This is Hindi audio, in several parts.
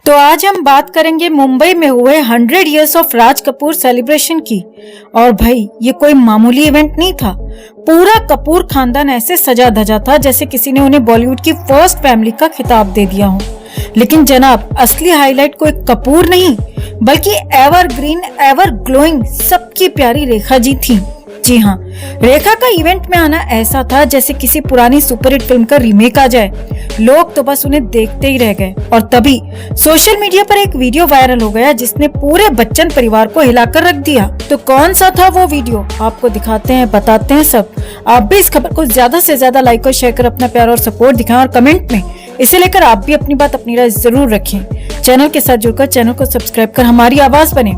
तो आज हम बात करेंगे मुंबई में हुए 100 years of Raj Kapoor celebration की। और भाई ये कोई मामूली इवेंट नहीं था। पूरा कपूर खानदान ऐसे सजा धजा था जैसे किसी ने उन्हें बॉलीवुड की फर्स्ट फैमिली का खिताब दे दिया हो। लेकिन जनाब, असली हाईलाइट कोई कपूर नहीं बल्कि एवरग्रीन एवर ग्लोइंग सबकी प्यारी रेखा जी थी। जी हाँ, रेखा का इवेंट में आना ऐसा था जैसे किसी पुरानी सुपरहिट फिल्म का रीमेक आ जाए। लोग तो बस उन्हें देखते ही रह गए। और तभी सोशल मीडिया पर एक वीडियो वायरल हो गया जिसने पूरे बच्चन परिवार को हिलाकर रख दिया। तो कौन सा था वो वीडियो, आपको दिखाते हैं, बताते हैं सब। आप भी इस खबर को ज्यादा से ज्यादा लाइक और शेयर कर अपना प्यार और सपोर्ट दिखाएं और कमेंट में इसे लेकर आप भी अपनी बात, अपनी राय जरूर रखें। चैनल के साथ जुड़कर चैनल को सब्सक्राइब कर हमारी आवाज बने।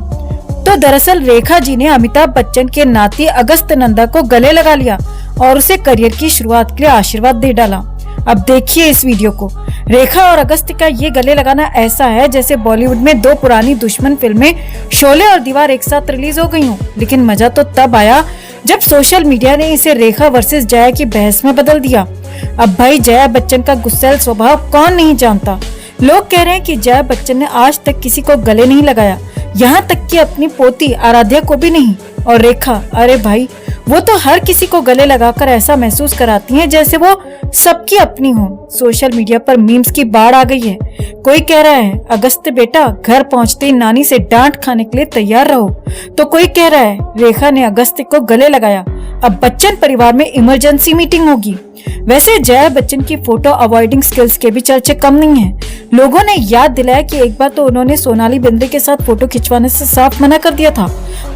तो दरअसल रेखा जी ने अमिताभ बच्चन के नाती अगस्त नंदा को गले लगा लिया और उसे करियर की शुरुआत के लिए आशीर्वाद दे डाला। अब देखिए इस वीडियो को। रेखा और अगस्त का ये गले लगाना ऐसा है जैसे बॉलीवुड में दो पुरानी दुश्मन फिल्में शोले और दीवार एक साथ रिलीज हो गई हूँ। लेकिन मजा तो तब आया जब सोशल मीडिया ने इसे रेखा वर्सेस जया की बहस में बदल दिया। अब भाई, जया बच्चन का गुस्सैल स्वभाव कौन नहीं जानता। लोग कह रहे हैं कि जया बच्चन ने आज तक किसी को गले नहीं लगाया, यहाँ तक कि अपनी पोती आराध्या को भी नहीं। और रेखा, अरे भाई, वो तो हर किसी को गले लगाकर ऐसा महसूस कराती हैं जैसे वो सबकी अपनी हो। सोशल मीडिया पर मीम्स की बाढ़ आ गई है। कोई कह रहा है अगस्त बेटा घर पहुंचते ही नानी से डांट खाने के लिए तैयार रहो, तो कोई कह रहा है रेखा ने अगस्त को गले लगाया, अब बच्चन परिवार में इमरजेंसी मीटिंग होगी। वैसे जया बच्चन की फोटो अवॉइडिंग स्किल्स के भी चर्चे कम नहीं है। लोगों ने याद दिलाया कि एक बार तो उन्होंने सोनाली बिंद्रे के साथ फोटो खिंचवाने से साफ मना कर दिया था।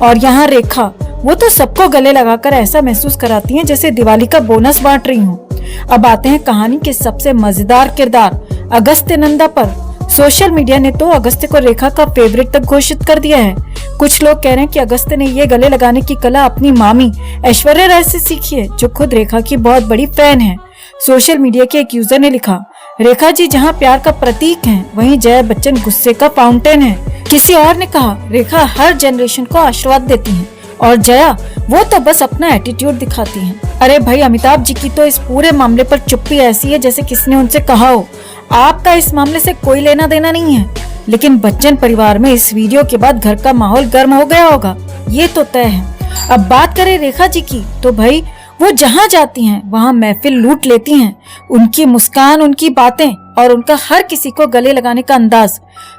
और यहाँ रेखा, वो तो सबको गले लगाकर ऐसा महसूस कराती हैं जैसे दिवाली का बोनस बांट रही हूँ। अब आते हैं कहानी के सबसे मजेदार किरदार अगस्त नंदा पर। सोशल मीडिया ने तो अगस्त को रेखा का फेवरेट तक घोषित कर दिया है। कुछ लोग कह रहे हैं कि अगस्त ने ये गले लगाने की कला अपनी मामी ऐश्वर्या राय से सीखी है, जो खुद रेखा की बहुत बड़ी फैन है। सोशल मीडिया के एक यूजर ने लिखा, रेखा जी जहां प्यार का प्रतीक हैं, वहीं जया बच्चन गुस्से का फाउंटेन है। किसी और ने कहा, रेखा हर जनरेशन को आशीर्वाद देती हैं और जया वो तो बस अपना एटीट्यूड दिखाती हैं। अरे भाई, अमिताभ जी की तो इस पूरे मामले पर चुप्पी ऐसी है जैसे किसी ने उनसे कहा हो आपका इस मामले से कोई लेना देना नहीं है। लेकिन बच्चन परिवार में इस वीडियो के बाद घर का माहौल गर्म हो गया होगा, ये तो तय है। अब बात करें रेखा जी की, तो भाई वो जहाँ जाती हैं वहाँ महफिल लूट लेती हैं। उनकी मुस्कान, उनकी बातें और उनका हर किसी को गले लगाने का अंदाज,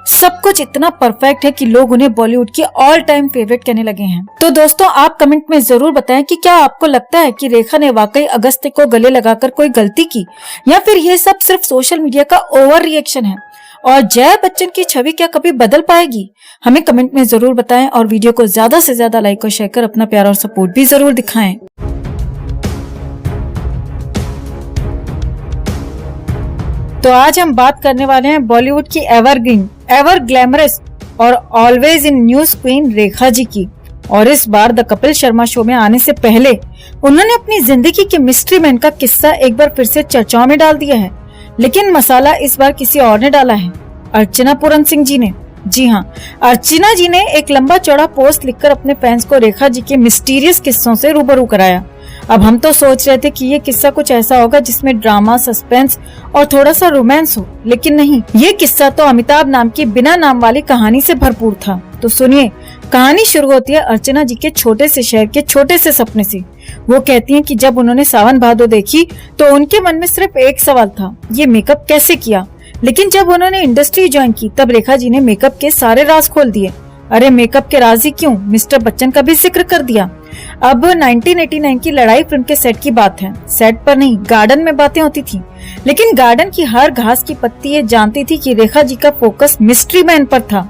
सब कुछ इतना परफेक्ट है कि लोग उन्हें बॉलीवुड की ऑल टाइम फेवरेट कहने लगे हैं। तो दोस्तों, आप कमेंट में जरूर बताएं कि क्या आपको लगता है कि रेखा ने वाकई अगस्त को गले लगाकर कोई गलती की, या फिर ये सब सिर्फ सोशल मीडिया का ओवर रिएक्शन है। और जया बच्चन की छवि क्या कभी बदल पाएगी? हमें कमेंट में जरूर बताएं और वीडियो को ज्यादा से ज्यादा लाइक और शेयर कर अपना प्यार और सपोर्ट भी जरूर दिखाएं। तो आज हम बात करने वाले हैं बॉलीवुड की एवरग्रीन, एवर ग्लैमरस और always in news queen Rekha ji की। और इस बार द कपिल शर्मा शो में आने से पहले उन्होंने अपनी जिंदगी के मिस्ट्री मैन का किस्सा एक बार फिर से चर्चाओं में डाल दिया है। लेकिन मसाला इस बार किसी और ने डाला है, अर्चना पूरन सिंह जी ने। जी हाँ, अर्चना जी ने एक लंबा चौड़ा पोस्ट लिखकर अपने फैंस को रेखा जी के मिस्टीरियस किस्सों से रूबरू कराया। अब हम तो सोच रहे थे कि ये किस्सा कुछ ऐसा होगा जिसमें ड्रामा, सस्पेंस और थोड़ा सा रोमांस हो, लेकिन नहीं, ये किस्सा तो अमिताभ नाम की बिना नाम वाली कहानी से भरपूर था। तो सुनिए, कहानी शुरू होती है अर्चना जी के छोटे से शहर के छोटे से सपने से। वो कहती हैं कि जब उन्होंने सावन भादो देखी तो उनके मन में सिर्फ एक सवाल था, ये मेकअप कैसे किया। लेकिन जब उन्होंने इंडस्ट्री ज्वाइन की तब रेखा जी ने मेकअप के सारे राज खोल दिए। अरे मेकअप के राज ही क्यों, मिस्टर बच्चन का भी जिक्र कर दिया। अब 1989 की लड़ाई फिल्म के सेट की बात है। सेट पर नहीं, गार्डन में बातें होती थी। लेकिन गार्डन की हर घास की पत्ती ये जानती थी कि रेखा जी का फोकस मिस्ट्री मैन पर था।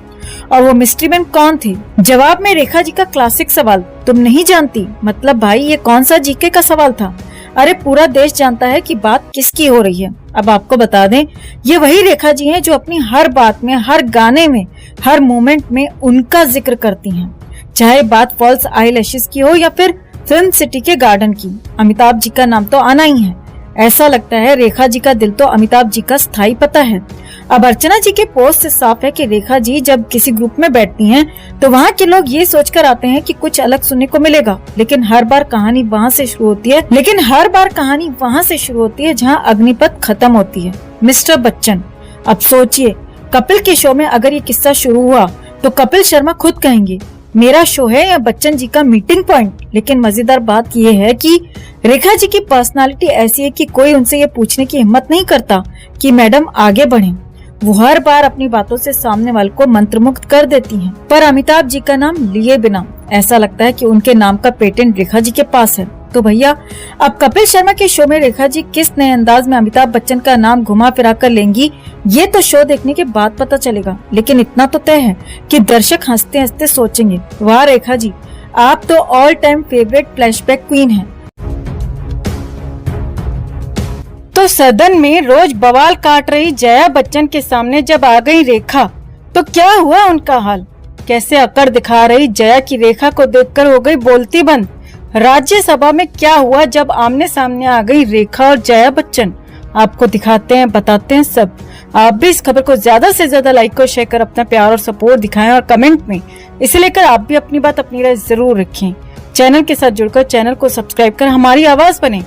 और वो मिस्ट्री मैन कौन थे? जवाब में रेखा जी का क्लासिक सवाल, तुम नहीं जानती? मतलब भाई, ये कौन सा जीके का सवाल था? अरे पूरा देश जानता है कि बात किसकी हो रही है। अब आपको बता दें, ये वही रेखा जी हैं जो अपनी हर बात में, हर गाने में, हर मोमेंट में उनका जिक्र करती हैं। चाहे बात फॉल्स आईलैशेस की हो या फिर फिल्म सिटी के गार्डन की, अमिताभ जी का नाम तो आना ही है। ऐसा लगता है रेखा जी का दिल तो अमिताभ जी का स्थायी पता है। अब अर्चना जी के पोस्ट से साफ है कि रेखा जी जब किसी ग्रुप में बैठती हैं तो वहाँ के लोग ये सोचकर आते हैं कि कुछ अलग सुनने को मिलेगा। लेकिन हर बार कहानी वहाँ से शुरू होती है जहाँ अग्निपथ खत्म होती है। मिस्टर बच्चन, अब सोचिए कपिल के शो में अगर ये किस्सा शुरू हुआ तो कपिल शर्मा खुद कहेंगे मेरा शो है या बच्चन जी का मीटिंग पॉइंट। लेकिन मजेदार बात ये है कि रेखा जी की पर्सनालिटी ऐसी है कि कोई उनसे ये पूछने की हिम्मत नहीं करता कि मैडम आगे बढ़ें। वो हर बार अपनी बातों से सामने वाले को मंत्रमुग्ध कर देती हैं। पर अमिताभ जी का नाम लिए बिना ऐसा लगता है कि उनके नाम का पेटेंट रेखा जी के पास है। तो भैया अब कपिल शर्मा के शो में रेखा जी किस नए अंदाज में अमिताभ बच्चन का नाम घुमा फिरा कर लेंगी, ये तो शो देखने के बाद पता चलेगा। लेकिन इतना तो तय है कि दर्शक हंसते हंसते सोचेंगे वाह रेखा जी, आप तो all time favourite flashback queen हैं। तो सदन में रोज बवाल काट रही जया बच्चन के सामने जब आ गई रेखा तो क्या हुआ उनका हाल। कैसे अकड़ दिखा रही जया की रेखा को देखकर हो गई बोलती बंद। राज्यसभा में क्या हुआ जब आमने सामने आ गई रेखा और जया बच्चन, आपको दिखाते हैं, बताते हैं सब। आप भी इस खबर को ज्यादा से ज्यादा लाइक और शेयर कर अपना प्यार और सपोर्ट दिखाएं और कमेंट में इसे लेकर आप भी अपनी बात अपनी राय जरूर रखें। चैनल के साथ जुड़कर चैनल को सब्सक्राइब कर हमारी आवाज बने।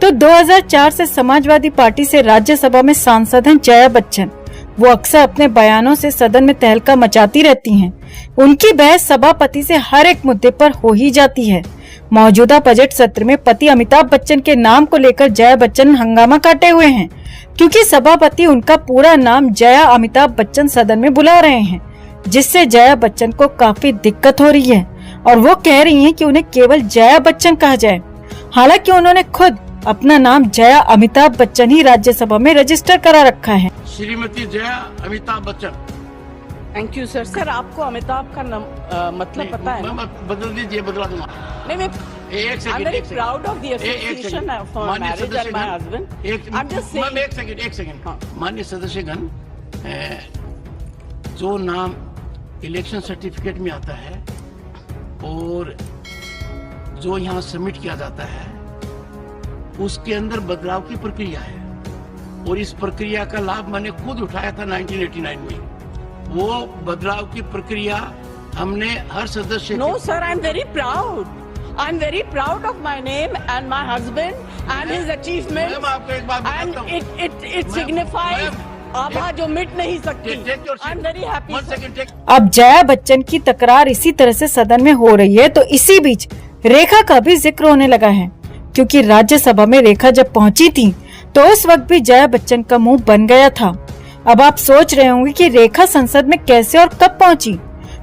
तो 2004 से समाजवादी पार्टी से राज्यसभा में सांसद हैं जया बच्चन। वो अक्सर अपने बयानों से सदन में तहलका मचाती रहती हैं। उनकी बहस सभापति से हर एक मुद्दे पर हो ही जाती है। मौजूदा बजट सत्र में पति अमिताभ बच्चन के नाम को लेकर जया बच्चन हंगामा काटे हुए हैं, क्योंकि सभापति उनका पूरा नाम जया अमिताभ बच्चन सदन में बुला रहे हैं, जिससे जया बच्चन को काफी दिक्कत हो रही है और वो कह रही हैं कि उन्हें केवल जया बच्चन कहा जाए। हालांकि उन्होंने खुद अपना नाम जया अमिताभ बच्चन ही राज्यसभा में रजिस्टर करा रखा है। Shrimati Jaya Amitabh Bachchan. Thank you sir. Sir आपको अमिताभ का मतलब पता है? मैं बदल दीजिए, बदला दूंगा। नहीं मैं एक second, I'm very proud of the association for marriage and my husband. I'm just saying. एक सेकंड। माननीय सदस्यगण, जो नाम इलेक्शन सर्टिफिकेट में आता है और जो यहाँ सबमिट किया जाता है उसके अंदर बदलाव की प्रक्रिया है और इस प्रक्रिया का लाभ मैंने खुद उठाया था 1989 में। वो बदलाव की प्रक्रिया हमने हर सदस्य। No sir, I'm very proud. I'm very proud of my name and my husband and his achievements. Ma'am आपको एक बात बताता हूं। And it signifies आभा जो मिट नहीं सकती। I'm very happy. अब जया बच्चन की तकरार इसी तरह से सदन में हो रही है तो इसी बीच रेखा का भी जिक्र होने लगा है, क्योंकि राज्यसभा में रेखा जब पहुंची थी तो उस वक्त भी जया बच्चन का मुंह बन गया था। अब आप सोच रहे होंगे कि रेखा संसद में कैसे और कब पहुंची,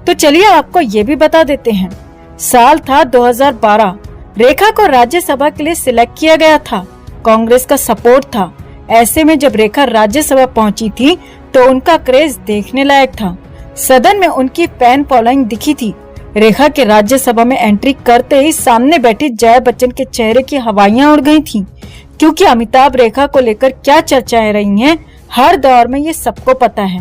तो चलिए आपको ये भी बता देते हैं। साल था 2012। रेखा को राज्यसभा के लिए सिलेक्ट किया गया था, कांग्रेस का सपोर्ट था। ऐसे में जब रेखा राज्यसभा पहुंची थी तो उनका क्रेज देखने लायक था। सदन में उनकी फैन फॉलोइंग दिखी थी। रेखा के राज्यसभा में एंट्री करते ही सामने बैठी जया बच्चन के चेहरे की हवाइयां उड़ गई थीं, क्योंकि अमिताभ रेखा को लेकर क्या चर्चाएं रही हैं हर दौर में ये सबको पता है।